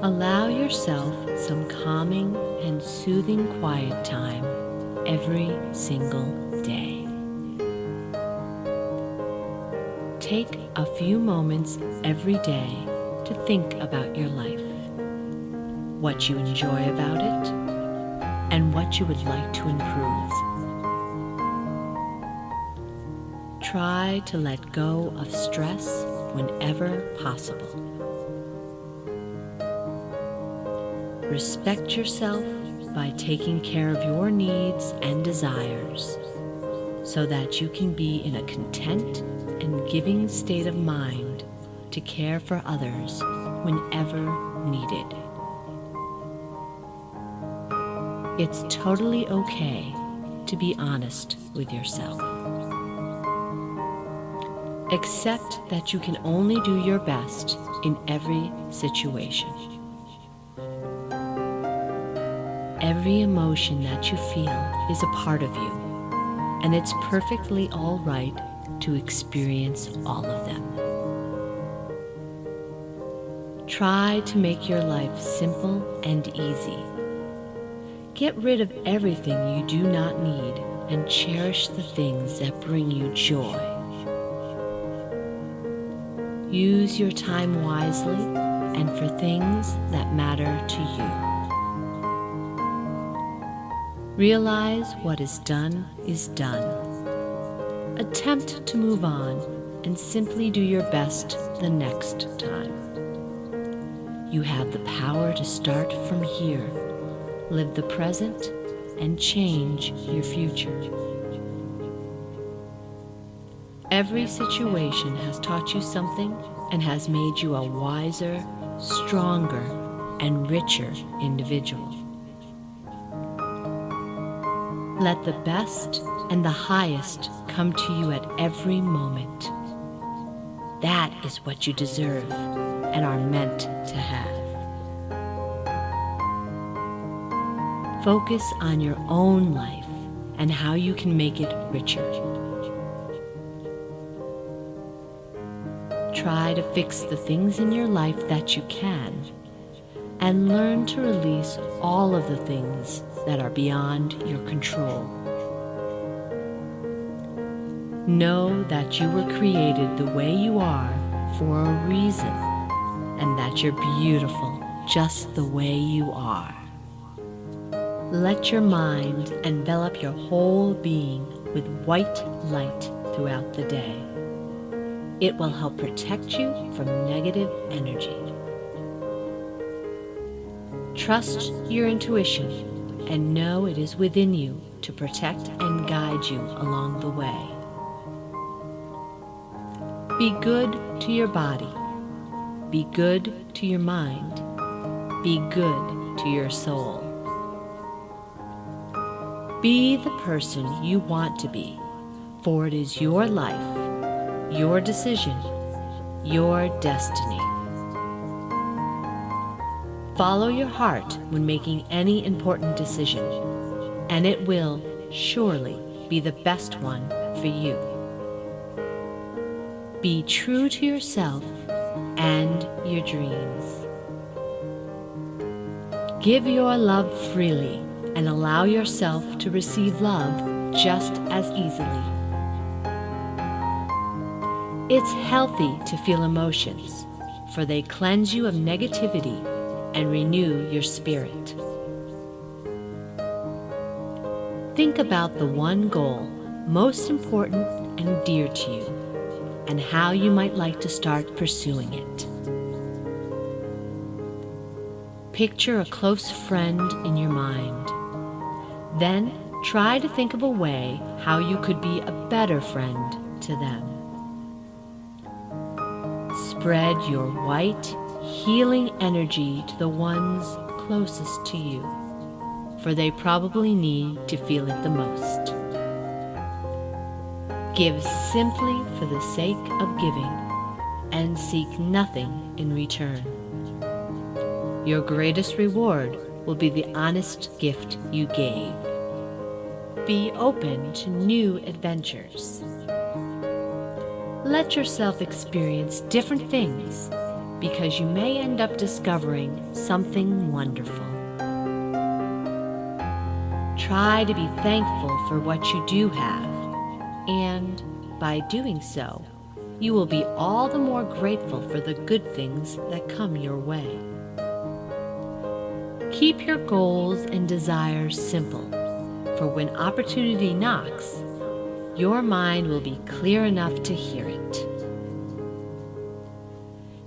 Allow yourself some calming and soothing quiet time every single day. Take a few moments every day to think about your life, what you enjoy about it, and what you would like to improve. Try to let go of stress whenever possible. Respect yourself by taking care of your needs and desires so that you can be in a content and giving state of mind to care for others whenever needed. It's totally okay to be honest with yourself. Accept that you can only do your best in every situation. Every emotion that you feel is a part of you, and it's perfectly all right to experience all of them. Try to make your life simple and easy. Get rid of everything you do not need and cherish the things that bring you joy. Use your time wisely and for things that matter to you. Realize what is done is done. Attempt to move on and simply do your best the next time. You have the power to start from here, live the present, and change your future. Every situation has taught you something and has made you a wiser, stronger, and richer individual. Let the best and the highest come to you at every moment. That is what you deserve and are meant to have. Focus on your own life and how you can make it richer. Try to fix the things in your life that you can, and learn to release all of the things that are beyond your control. Know that you were created the way you are for a reason, and that you're beautiful just the way you are. Let your mind envelop your whole being with white light throughout the day. It will help protect you from negative energy. Trust your intuition and know it is within you to protect and guide you along the way. Be good to your body. Be good to your mind. Be good to your soul. Be the person you want to be, for it is your life, your decision, your destiny. Follow your heart when making any important decision, and it will surely be the best one for you. Be true to yourself and your dreams. Give your love freely and allow yourself to receive love just as easily. It's healthy to feel emotions, for they cleanse you of negativity and renew your spirit. Think about the one goal most important and dear to you, and how you might like to start pursuing it. Picture a close friend in your mind. Then try to think of a way how you could be a better friend to them. Spread your white, healing energy to the ones closest to you, for they probably need to feel it the most. Give simply for the sake of giving and seek nothing in return. Your greatest reward will be the honest gift you gave. Be open to new adventures. Let yourself experience different things because you may end up discovering something wonderful. Try to be thankful for what you do have, and by doing so, you will be all the more grateful for the good things that come your way. Keep your goals and desires simple, for when opportunity knocks, your mind will be clear enough to hear it.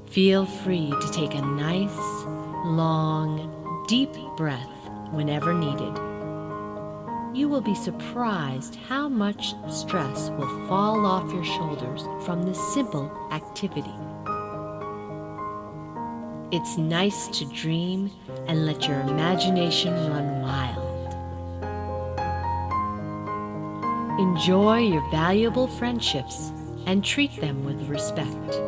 Feel free to take a nice, long, deep breath whenever needed. You will be surprised how much stress will fall off your shoulders from this simple activity. It's nice to dream and let your imagination run wild. Enjoy your valuable friendships and treat them with respect.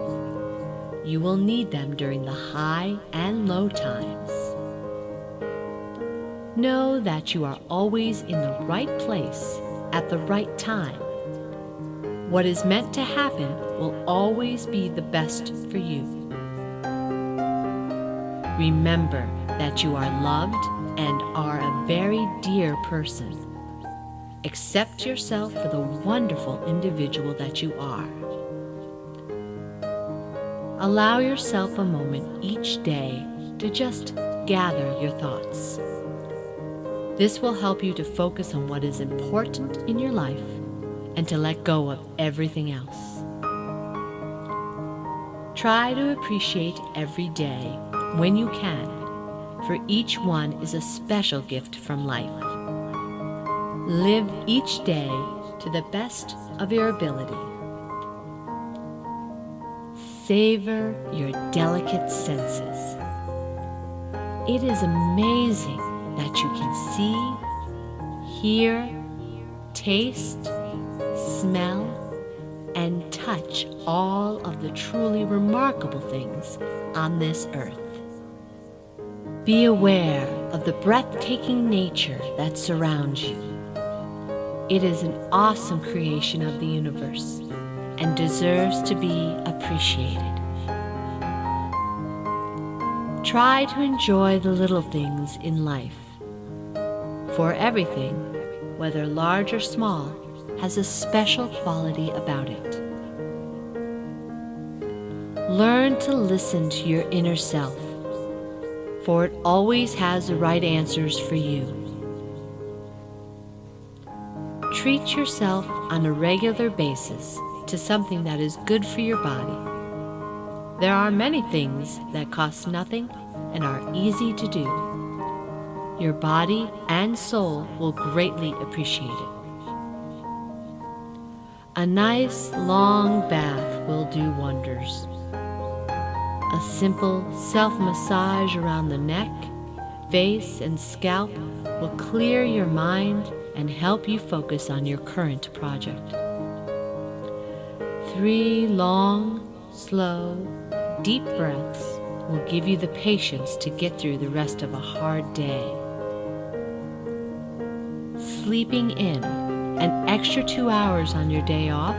You will need them during the high and low times. Know that you are always in the right place at the right time. What is meant to happen will always be the best for you. Remember that you are loved and are a very dear person. Accept yourself for the wonderful individual that you are. Allow yourself a moment each day to just gather your thoughts. This will help you to focus on what is important in your life and to let go of everything else. Try to appreciate every day when you can, for each one is a special gift from life. Live each day to the best of your ability. Savor your delicate senses. It is amazing that you can see, hear, taste, smell, and touch all of the truly remarkable things on this earth. Be aware of the breathtaking nature that surrounds you. It is an awesome creation of the universe and deserves to be appreciated. Try to enjoy the little things in life, for everything, whether large or small, has a special quality about it. Learn to listen to your inner self, for it always has the right answers for you. Treat yourself on a regular basis to something that is good for your body. There are many things that cost nothing and are easy to do. Your body and soul will greatly appreciate it. A nice long bath will do wonders. A simple self-massage around the neck, face, and scalp will clear your mind and help you focus on your current project. 3 long, slow, deep breaths will give you the patience to get through the rest of a hard day. Sleeping in an extra 2 hours on your day off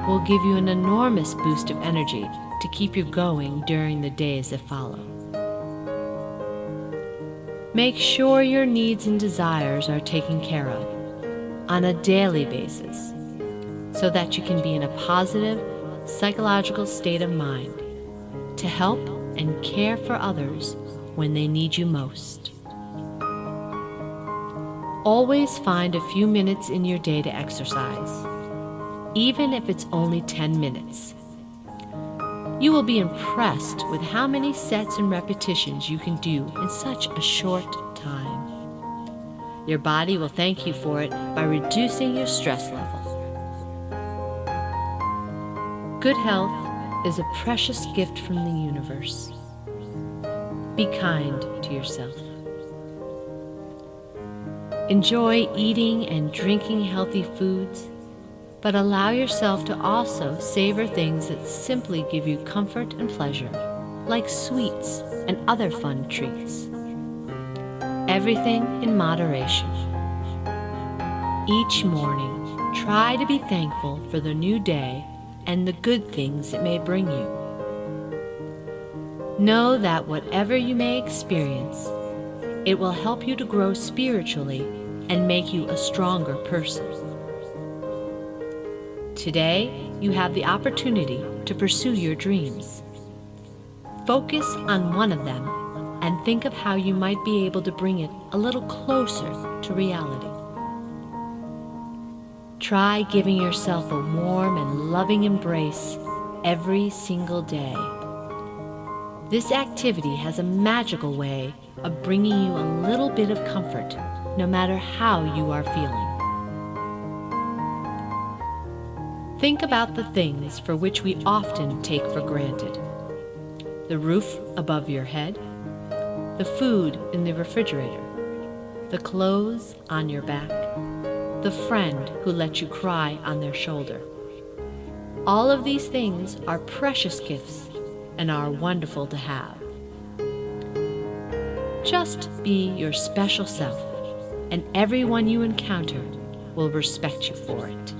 will give you an enormous boost of energy to keep you going during the days that follow. Make sure your needs and desires are taken care of on a daily basis so that you can be in a positive psychological state of mind to help and care for others when they need you most. Always find a few minutes in your day to exercise, even if it's only 10 minutes. You will be impressed with how many sets and repetitions you can do in such a short time. Your body will thank you for it by reducing your stress level. Good health is a precious gift from the universe. Be kind to yourself. Enjoy eating and drinking healthy foods, but allow yourself to also savor things that simply give you comfort and pleasure, like sweets and other fun treats. Everything in moderation. Each morning, try to be thankful for the new day and the good things it may bring you. Know that whatever you may experience, it will help you to grow spiritually and make you a stronger person. Today, you have the opportunity to pursue your dreams. Focus on one of them and think of how you might be able to bring it a little closer to reality. Try giving yourself a warm and loving embrace every single day. This activity has a magical way of bringing you a little bit of comfort, no matter how you are feeling. Think about the things for which we often take for granted. The roof above your head, the food in the refrigerator, the clothes on your back, the friend who let you cry on their shoulder. All of these things are precious gifts and are wonderful to have. Just be your special self, and everyone you encounter will respect you for it.